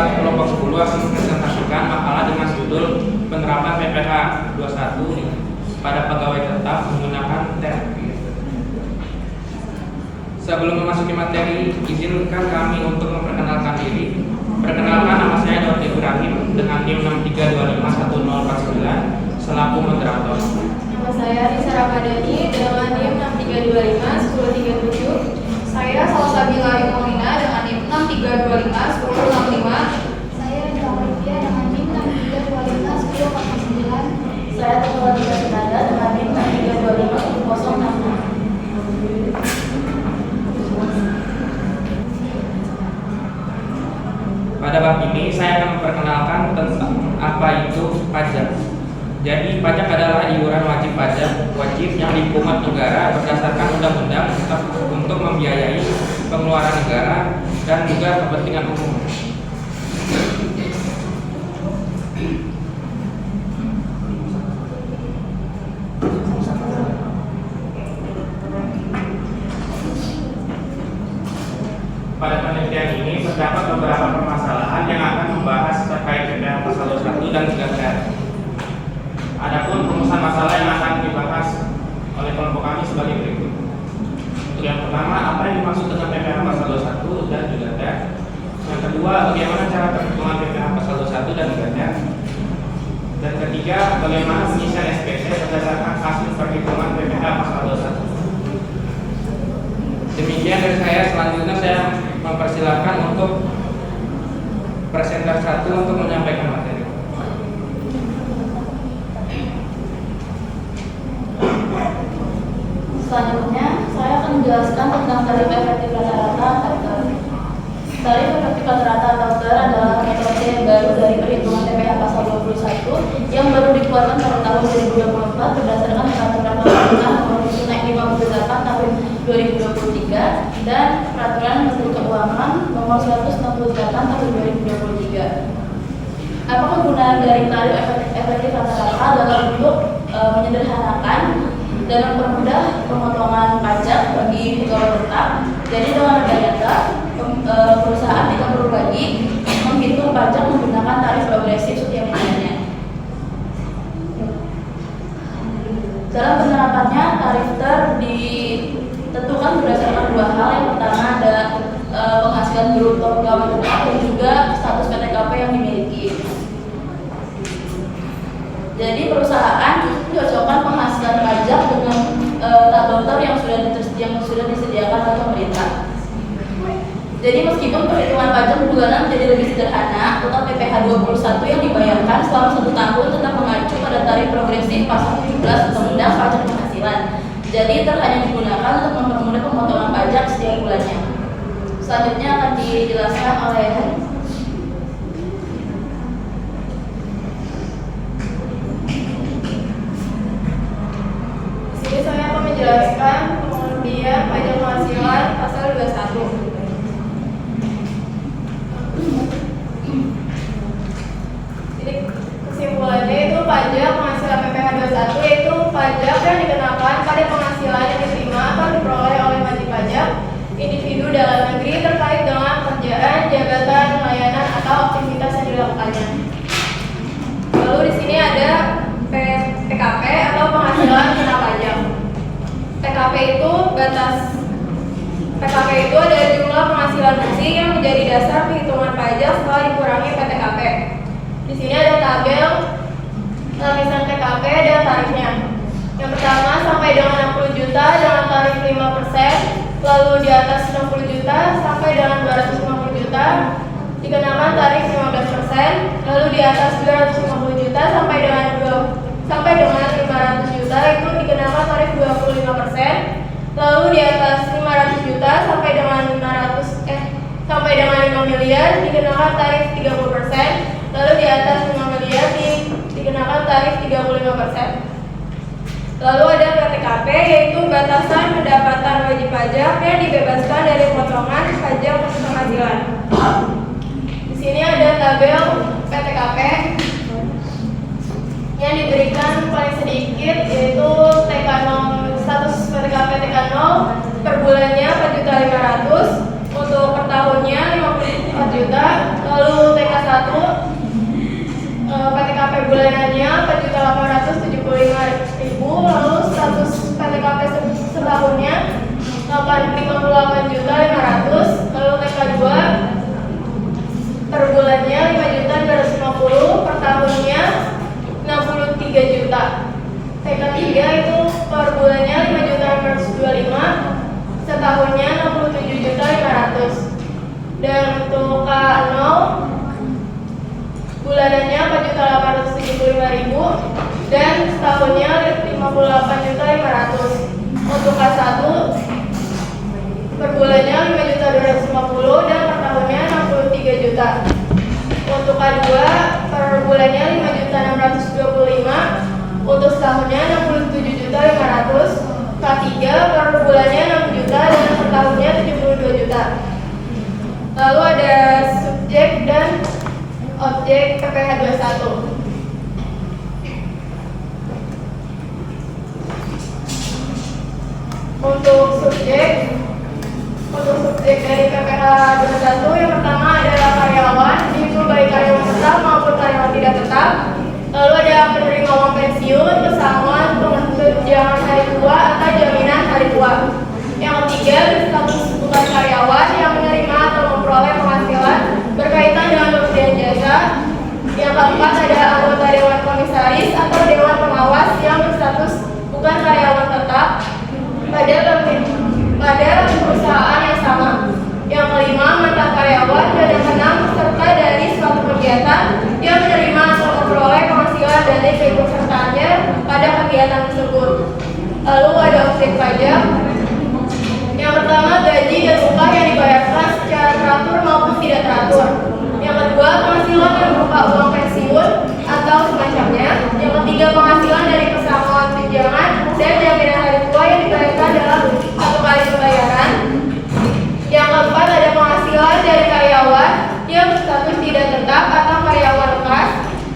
Sekolah kelompok 10 akan mempresentasikan makalah dengan judul Penerapan PPh 21 pada pegawai tetap menggunakan teknik. Sebelum memasuki materi, izinkan kami untuk memperkenalkan diri. Perkenalkan, nama saya Dr. Ibrahim dengan NIM 63251049 selaku moderator. Nama saya Risa Ramadhani dengan NIM 63251037. Saya Salsabila Imonina dengan NIM 63251065. Saya Dawaidia dengan NIM 63251049. Saya Teguh Sinanda dengan NIM 63251066. Pada bab ini saya akan memperkenalkan tentang apa itu pajak. Jadi pajak adalah iuran wajib yang dipungut negara berdasarkan undang-undang untuk membiayai pengeluaran negara dan juga kepentingan umum. Pada penelitian ini terdapat beberapa permasalahan yang akan membahas terkait PPh pasal 21 dan 3 Adapun rumusan masalah yang akan dibahas oleh kelompok kami sebagai berikut. Untuk yang pertama, apa yang dimaksud dengan PPh pasal 21 dan 3. Yang kedua, bagaimana cara perhitungan PPh pasal 21 dan 3. Dan ketiga, bagaimana pengisian SPP berdasarkan hasil perhitungan PPh pasal 21. Demikian dari saya. Selanjutnya saya mempersilahkan untuk presenter 1 untuk menyampaikan materi. Selanjutnya, saya akan menjelaskan tentang tarif efektif rata-rata atau TER. Tarif efektif rata-rata atau TER adalah metode baru dari perhitungan PPh pasal 21 yang baru dikeluarkan pada tahun 2024 berdasarkan peraturan pemerintah nomor 58 tahun 2023 dan peraturan Menteri Keuangan nomor 168 tahun 2023. Apa kegunaan dari tarif efektif rata-rata adalah untuk menyederhanakan dan mempermudah pemotongan pajak bagi pegawai tetap. Jadi dengan data perusahaan tidak perlu lagi menghitung pajak menggunakan tarif progresif setiap bulannya. Dalam penerapannya, tarif TER ditentukan berdasarkan dua hal. Yang pertama ada penghasilan bruto pegawai tetap dan juga status PTKP yang dimiliki. Jadi perusahaan mencocokkan penghasilan pajak dengan tabel TER yang sudah disediakan oleh pemerintah. Jadi meskipun perhitungan pajak bulanan menjadi lebih sederhana, total PPh 21 yang dibayarkan selama 1 tahun tetap mengacu pada tarif progresif pasal 17 Undang-Undang Pajak Penghasilan. Jadi TER hanya digunakan untuk mempermudah pemotongan pajak setiap bulannya. Selanjutnya akan dijelaskan oleh Saya akan menjelaskan pengertian pajak penghasilan pasal 21. Jadi kesimpulannya itu pajak penghasilan PPh 21 yaitu pajak yang dikenakan pada penghasilan yang diterima atau diperoleh oleh wajib pajak individu dalam negeri terkait dengan pekerjaan, jabatan, layanan atau aktivitas yang dilakukannya. Lalu di sini ada PKP atau penghasilan kena pajak. PKP itu adalah jumlah penghasilan bersih yang menjadi dasar perhitungan pajak setelah dikurangi PTKP. Di sini ada tabel lapisan PKP dan tarifnya. Yang pertama sampai dengan 60 juta dengan tarif 5%, lalu di atas 60 juta sampai dengan 250 juta dikenakan tarif 15%, lalu di atas 250 juta sampai dengan 500 juta itu dikenakan tarif 25%, lalu di atas 500 juta sampai dengan 5 miliar dikenakan tarif 30%, lalu di atas 5 miliar dikenakan tarif 35%. Lalu ada PTKP yaitu batasan pendapatan wajib pajak yang dibebaskan dari potongan pajak penghasilan. Di sini ada tabel PTKP yang diberikan paling sedikit yaitu TK0, status PTKP TK0 per bulannya 4.500.000, untuk per tahunnya 54 juta, lalu TK1 PTKP bulanannya 4.875.000, lalu status PTKP setahunnya 58.500.000, lalu TK2 per bulannya 5.250.000, per tahunnya 63 juta. TK3 itu per bulannya 5.625.000, setahunnya 67.500.000. Dan untuk K0 bulanannya 4.875.000 dan setahunnya 58.500.000. Untuk K1 per bulannya 5.250.000 dan per tahunnya 63 juta. Untuk K2 per bulannya 5.625.000, untuk setahunnya 67.500.000. K3 per bulannya 6 juta dan per tahunnya 72 juta. Lalu ada subjek dan objek PPh 21. Untuk subjek dari PPh 21 yang pertama adalah karyawan, itu baik karyawan tetap maupun karyawan tidak tetap. Lalu ada penerima uang pensiun, pesangon, tunjangan hari tua atau jaminan hari tua. Yang ketiga berstatus bukan karyawan yang menerima atau memperoleh penghasilan berkaitan dengan pemberian jasa. Yang keempat ada anggota dewan komisaris atau dewan pengawas yang berstatus bukan karyawan tetap pada perusahaan yang sama. Yang kelima mantan karyawan, dan yang keenam peserta dari suatu kegiatan yang menerima atau memperoleh penghasilan dari keikutsertaannya pada kegiatan tersebut. Lalu ada objek pajak. Yang pertama gaji dan upah yang dibayarkan secara teratur maupun tidak teratur. Yang kedua penghasilan yang berupa uang pensiun atau semacamnya. Yang ketiga penghasilan dari pesangon, tunjangan dan jaminan hari tua yang dibayarkan dalam satu kali pembayaran. Yang keempat ada penghasilan dari karyawan yang berstatus tidak tetap atau karyawan lepas.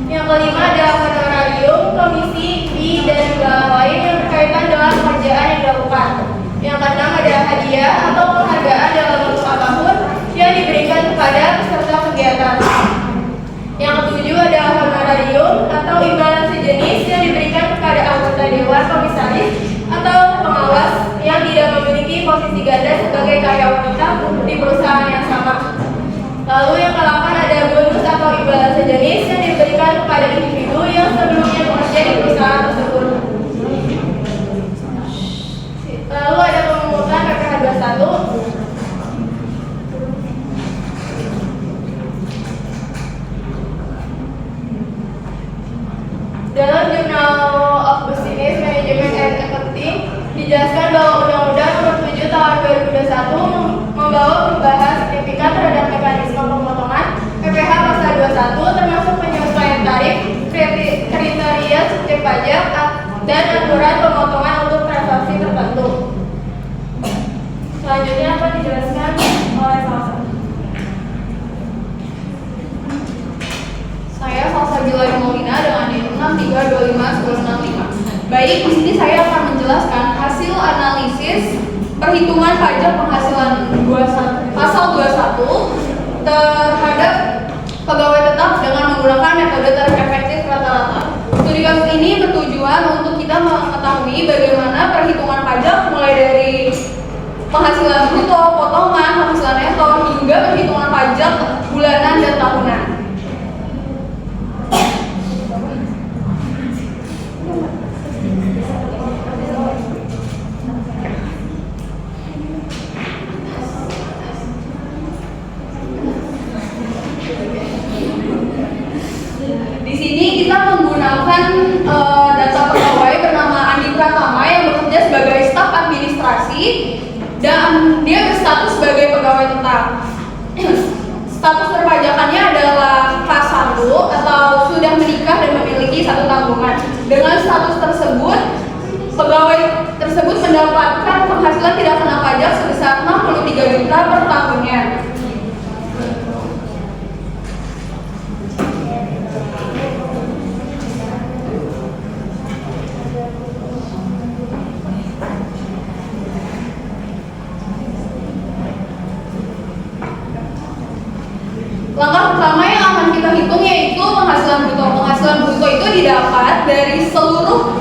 Yang kelima ada honorarium, komisi, fee dan segala lain yang berkaitan dengan pekerjaan yang dilakukan. Yang keenam ada hadiah atau penghargaan dalam bentuk apapun yang diberikan kepada peserta kegiatan. Yang ketujuh ada honorarium atau imbalan sejenis yang diberikan kepada anggota dewan komisaris atau pengawas yang tidak memiliki posisi ganda sebagai karyawan tetap di perusahaan yang sama. Lalu yang ke-8 ada bonus atau imbalan sejenis yang diberikan kepada individu yang sebelumnya bekerja di perusahaan tersebut. Lalu ada pemungutan PPh 21. Dalam Journal of Business Management and Accounting dijelaskan bahwa Undang-Undang Nomor 7 Tahun 2021 membawa perubahan signifikan terhadap mekanisme pemotongan PPh pasal 21 termasuk penyesuaian tarif, kriteria subjek pajak dan aturan pemotongan untuk transaksi tertentu. Selanjutnya akan dijelaskan oleh Salsa. Saya Salsa Gilari Maulina dengan NIM 63251065. Baik, di sini saya akan menjelaskan hasil analisis perhitungan pajak penghasilan pasal 21 terhadap pegawai tetap dengan menggunakan metode tarif efektif rata-rata. Studi kasus ini bertujuan untuk kita mengetahui bagaimana perhitungan pajak mulai dari penghasilan bruto, potongan, penghasilan neto hingga perhitungan pajak bulanan dan tahunan. Di sini kita menggunakan data pegawai bernama Andi Pratama yang bekerja sebagai staf administrasi dan dia berstatus sebagai pegawai tetap. Status perpajakannya adalah K1 atau sudah menikah dan memiliki satu tanggungan. Dengan status tersebut, pegawai tersebut mendapatkan penghasilan tidak kena pajak sebesar 63 juta per tahunnya. terhitung yaitu penghasilan bruto. Penghasilan bruto itu didapat dari seluruh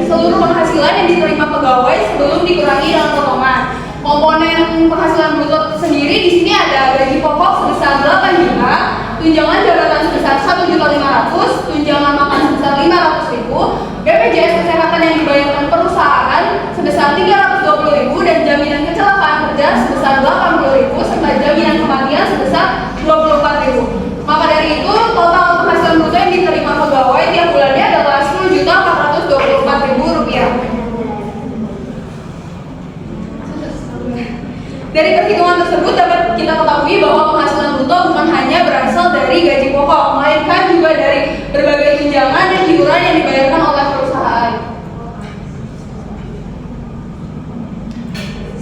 seluruh penghasilan yang diterima pegawai sebelum dikurangi dengan potongan. Komponen penghasilan bruto sendiri di sini ada gaji pokok sebesar 8 juta, tunjangan jabatan sebesar 1.500.000, tunjangan makan sebesar 500.000, BPJS kesehatan yang dibayarkan perusahaan sebesar 320.000 dan jaminan kecelakaan kerja sebesar 80.000 serta jaminan kematian sebesar 24.000. Maka dari itu total penghasilan bruto yang diterima pegawai tiap bulannya adalah 10.424.000 rupiah. Dari perhitungan tersebut dapat kita ketahui bahwa penghasilan bruto bukan hanya berasal dari gaji pokok, melainkan juga dari berbagai tunjangan dan iuran yang dibayarkan oleh perusahaan.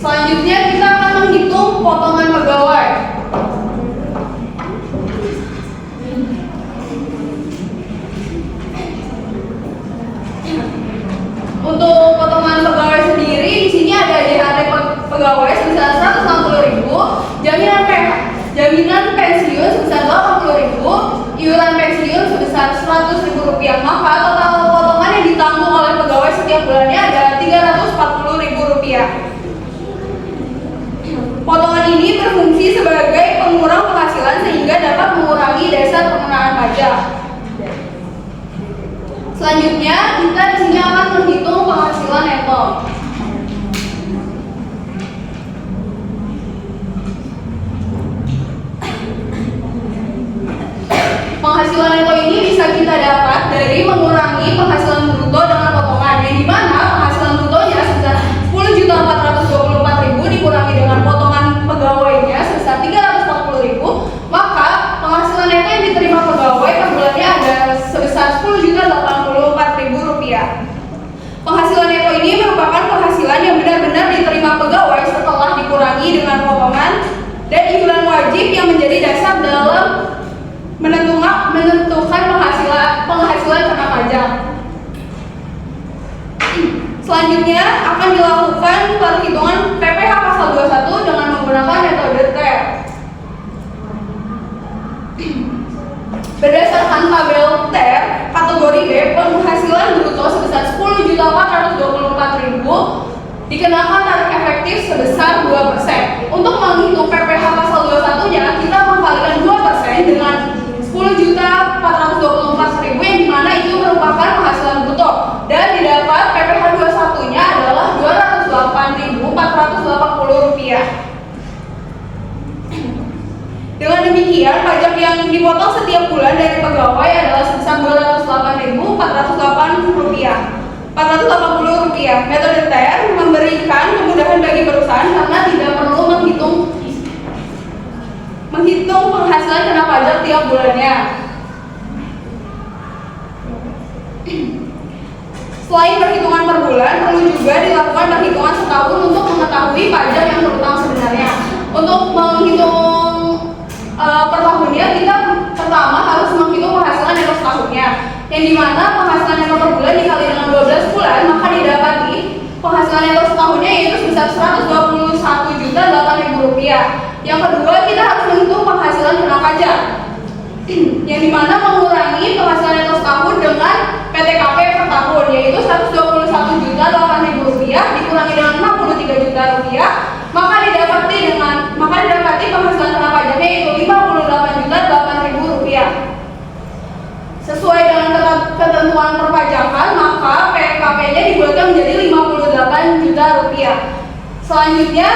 Selanjutnya kita akan menghitung potongan pegawai. Untuk potongan pegawai sendiri di sini ada JHT pegawai sebesar 160.000, jaminan pensiun sebesar 80.000, iuran pensiun sebesar 100.000 rupiah. Maka total potongan yang ditanggung oleh pegawai setiap bulannya ada 340.000 rupiah. Potongan ini berfungsi sebagai pengurang penghasilan sehingga dapat mengurangi dasar pengenaan pajak. Selanjutnya kita di sini akan menghitung penghasilan neto. Penghasilan neto ini bisa kita dapat dari mengurangi penghasilan bruto dengan potongan, yang dimana penghasilan brutonya sebesar 10.424.000 dikurangi dengan potongan pegawainya sebesar 340.000, maka penghasilan neto yang diterima pegawai per bulannya ada sebesar 10.084.000 rupiah. Penghasilan neto ini merupakan penghasilan yang benar-benar diterima pegawai setelah dikurangi dengan potongan dan iuran wajib yang menjadi dasar dalam menentukan penghasilan kena pajak. Selanjutnya akan dilakukan perhitungan PPh pasal 21 dengan menggunakan metode TER. Berdasarkan tabel TER kategori B, penghasilan bruto sebesar 10.424.000 dikenakan tarif efektif sebesar 2%. Untuk menghitung PPh pasal 21-nya, kita mengkalikan 2% dengan 10.424.000 yang dimana itu merupakan penghasilan bruto dan didapat PPh 21-nya adalah 208.480 rupiah. Dengan demikian, pajak yang dipotong setiap bulan dari pegawai adalah sebesar 208.480 rupiah. Metode TER memberikan kemudahan bagi perusahaan karena tidak perlu menghitung penghasilan kena pajak tiap bulannya. Selain perhitungan per bulan, perlu juga dilakukan perhitungan setahun untuk mengetahui pajak yang terutang sebenarnya. Untuk menghitung per tahunnya, kita pertama harus menghitung penghasilan neto setahunnya, yang dimana penghasilan neto per bulan dikali dengan 12 bulan, maka didapati penghasilan neto setahunnya yaitu sebesar 121.008.000 rupiah. Yang kedua, kita harus menghitung penghasilan kena pajak, yang dimana mengurangi penghasilan neto setahun dengan PTKP per tahun, yaitu 121.008.000 rupiah dikurangi dengan 63 juta rupiah, maka didapati penghasilan kena pajaknya yaitu 58.008.000 rupiah. Sesuai dengan ketentuan perpajakan, maka PKP-nya dibuatkan menjadi 58 juta rupiah. Selanjutnya,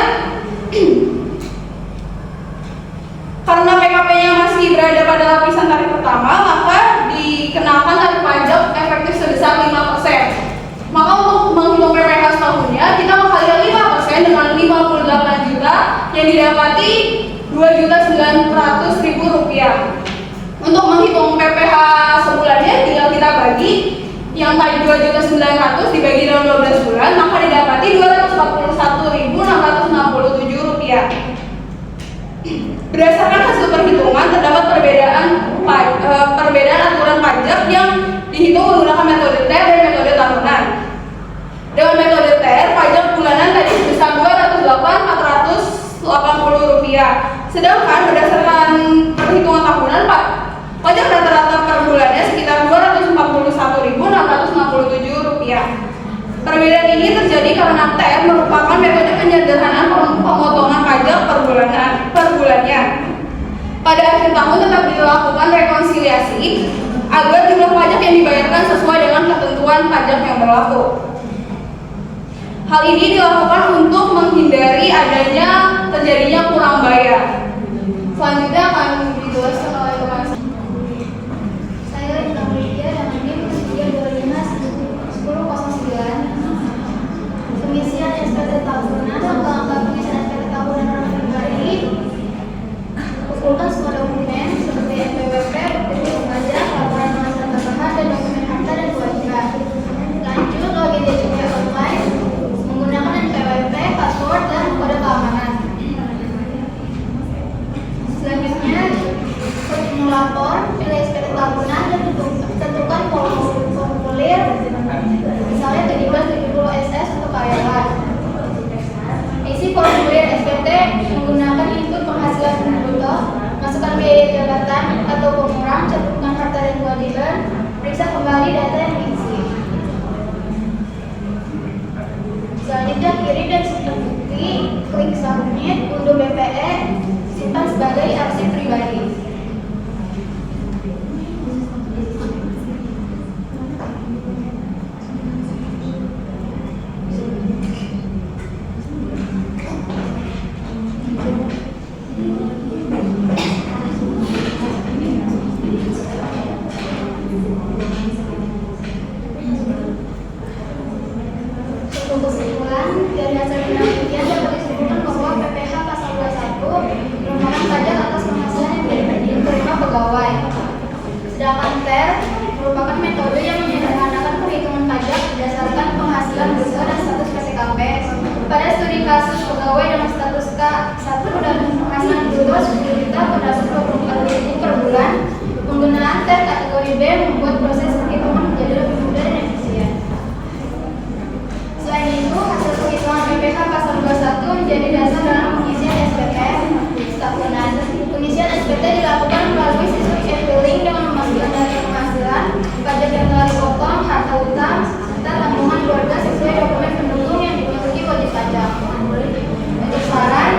karena PKP-nya masih berada pada lapisan tarif pertama, maka dikenakan tarif pajak efektif sebesar 5%. Maka untuk menghitung PPh setahunnya, kita mengkalikan 5% dengan 58 juta yang didapati 2.900.000 rupiah. Untuk menghitung PPh sebulannya, tinggal kita bagi yang tadi 2.900.000 dibagi dengan 12 bulan, maka didapati 241.667 rupiah. Berdasarkan hasil perhitungan, terdapat perbedaan aturan pajak yang dihitung menggunakan metode TER dan metode tahunan. Dengan metode TER, pajak bulanan tadi sebesar 208.480 rupiah. Sedangkan berdasarkan perhitungan tahunan, berlaku. Hal ini dilakukan untuk menghindari adanya terjadinya kurang bayar. Selanjutnya akan dijelaskan oleh teman saya. Saya Intan Lydia dengan NIM 3251009. Pengisian SPT tahunan atau angka pengisian SPT tahunan orang pribadi. Kumpulkan semua dokumen seperti NPWP, bukti pajak, laporan penghasilan tambahan, dan dokumen harta dan kewajiban. Lanjut login DJP online menggunakan NPWP, password, dan kode keamanan. Selanjutnya, melapor, pilih SPT tahunan dan tentukan formulir, misalnya 1770 SS untuk karyawan. Isi formulir SPT menggunakan input penghasilan bruto, masukkan biaya jabatan atau pengurang, cantumkan harta dan kewajiban, periksa kembali data yang diisi. Selanjutnya kirim dan simpan bukti, klik submit, unduh BPE, simpan sebagai arsip pribadi. Untuk kesimpulan, dari hasil penelitian dapat disimpulkan bahwa PPh pasal 21 merupakan pajak atas penghasilan yang diterima pegawai. Sedangkan TER merupakan metode yang menyederhanakan perhitungan pajak berdasarkan penghasilan bruto dan status PTKP. Pada studi kasus pegawai dengan status K1 dan penghasilan bruto 10 juta terdapat 24.000 per bulan, penggunaan TER kategori B membuat proses perhitungan menjadi lebih mudah dan efisien. Selain itu, hasil penghitungan PPh pasal 21 menjadi dasar dalam pengisian SPT tahunan. Pengisian SPT dilakukan melalui sistem e-filing dengan memasukkan data penghasilan, pajak yang telah dipotong, harta utang, serta tanggungan keluarga sesuai dokumen pendukung yang dimiliki wajib pajak. Untuk saran,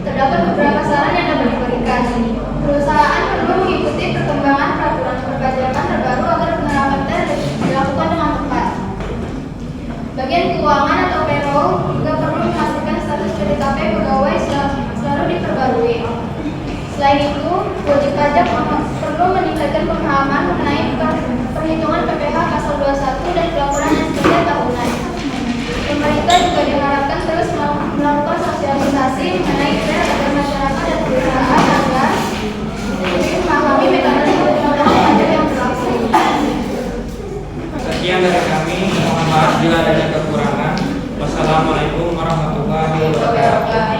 terdapat beberapa saran yang dapat diberikan. Perusahaan perlu mengikuti perkembangan peraturan perpajakan terbaru agar penerapan TER dilakukan dengan tepat. Bagian keuangan atau payroll juga perlu memastikan status PTKP pegawai selalu diperbarui. Selain itu, wajib pajak perlu meningkatkan pemahaman mengenai perhitungan PPh pasal 21 dan pelaporan SPT tahunan. Pemerintah juga diharapkan terus melakukan sosialisasi mengenai TER agar masyarakat dan perusahaan agar memahami mekanisme penerapan pajak yang berlaku. Sekian dari kami, mohon maaf bila adanya kekurangan. Wassalamualaikum warahmatullahi wabarakatuh.